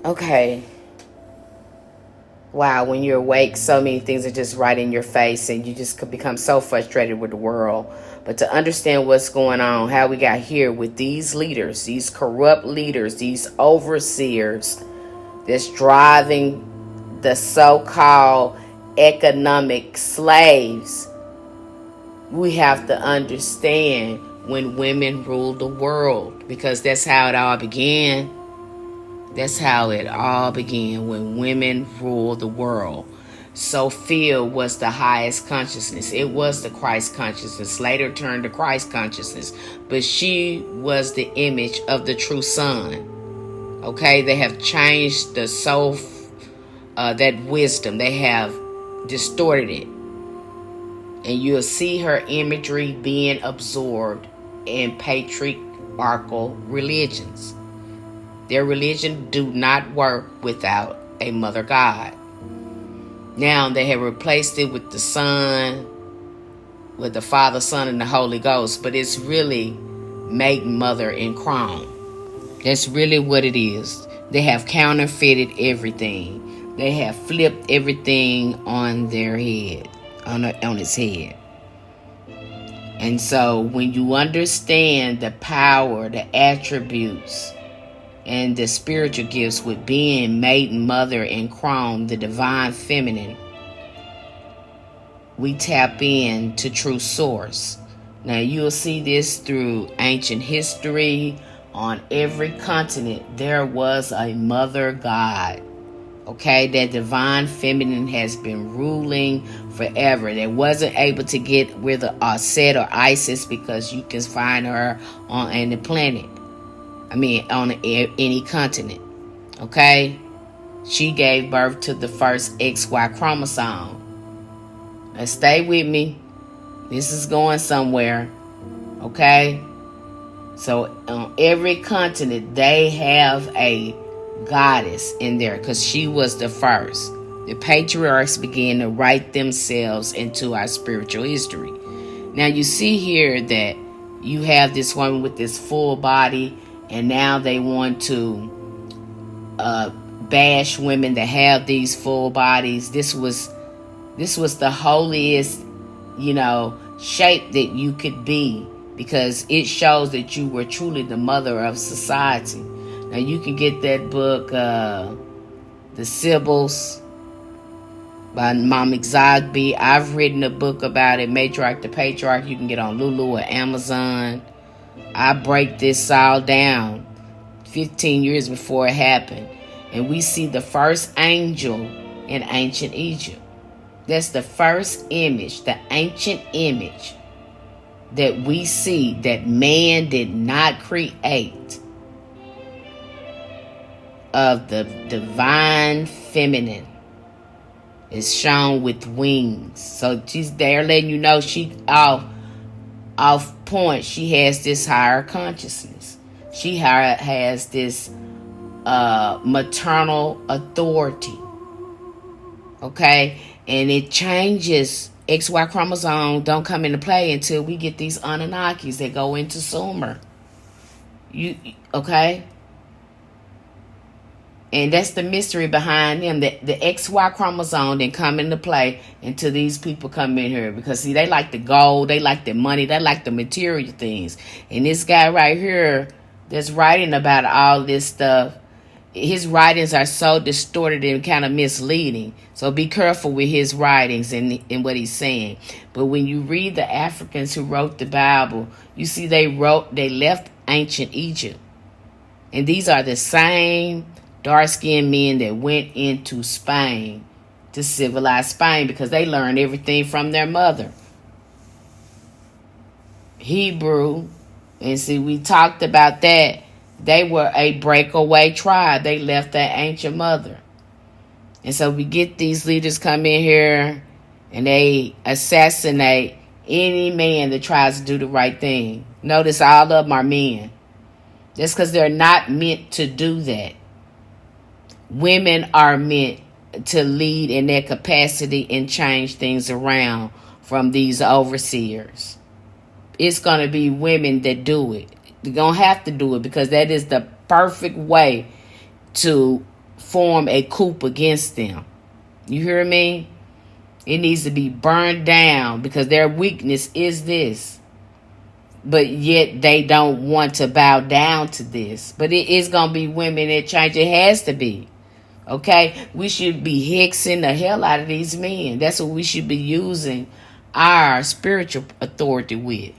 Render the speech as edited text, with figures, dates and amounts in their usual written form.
Okay. Wow, when you're awake, so many things are just right in your face, and you just could become so frustrated with the world. But to understand what's going on, how we got here with these leaders, these corrupt leaders, these overseers that's driving the so-called economic slaves, we have to understand when women ruled the world, because that's how it all began. That's how it all began, when women ruled the world. Sophia was the highest consciousness. It was the Christ consciousness, later turned to Christ consciousness. But she was the image of the true Son. Okay, they have changed the soul, that wisdom. They have distorted it. And you'll see her imagery being absorbed in patriarchal religions. Their religion do not work without a mother God. Now they have replaced it with the Son, with the Father, Son, and the Holy Ghost. But it's really maiden, mother, and crown. That's really what it is. They have counterfeited everything. They have flipped everything on their head, on its head. And so when you understand the power, the attributes, and the spiritual gifts with being maiden, mother, and crown, the divine feminine, we tap in to true source. Now you'll see this through ancient history. On every continent there was a mother god. Okay, that divine feminine has been ruling forever. They wasn't able to get with Set or Isis, because you can find her on any planet. On any continent. Okay? She gave birth to the first XY chromosome. Now stay with me. This is going somewhere. Okay? So on every continent, they have a goddess in there, because she was the first. The patriarchs began to write themselves into our spiritual history. Now you see here that you have this woman with this full body, and now they want to bash women that have these full bodies. This was the holiest, shape that you could be, because it shows that you were truly the mother of society. Now you can get that book, The Sibyls, by Mama Zogby. I've written a book about it, Matriarch to Patriarch. You can get on Lulu or Amazon. I break this all down 15 years before it happened. And we see the first angel in ancient Egypt. That's the first image, the ancient image that we see that man did not create, of the divine feminine, is shown with wings. So she's there letting you know she off point. She has this higher consciousness. She has this maternal authority. Okay? And it changes. XY chromosome don't come into play until we get these Anunnakis that go into Sumer. Okay? And that's the mystery behind them. The XY chromosome didn't come into play until these people come in here. Because, see, they like the gold, they like the money, they like the material things. And this guy right here that's writing about all this stuff, his writings are so distorted and kind of misleading. So be careful with his writings and what he's saying. But when you read the Africans who wrote the Bible, you see they left ancient Egypt. And these are the same dark-skinned men that went into Spain to civilize Spain, because they learned everything from their mother. Hebrew, and see, we talked about that. They were a breakaway tribe. They left their ancient mother. And so we get these leaders come in here and they assassinate any man that tries to do the right thing. Notice all of them are men. That's because they're not meant to do that. Women are meant to lead in their capacity and change things around from these overseers. It's going to be women that do it. They're going to have to do it, because that is the perfect way to form a coup against them. You hear me? It needs to be burned down because their weakness is this. But yet they don't want to bow down to this. But it is going to be women that change. It has to be. Okay? We should be hexing the hell out of these men. That's what we should be using our spiritual authority with.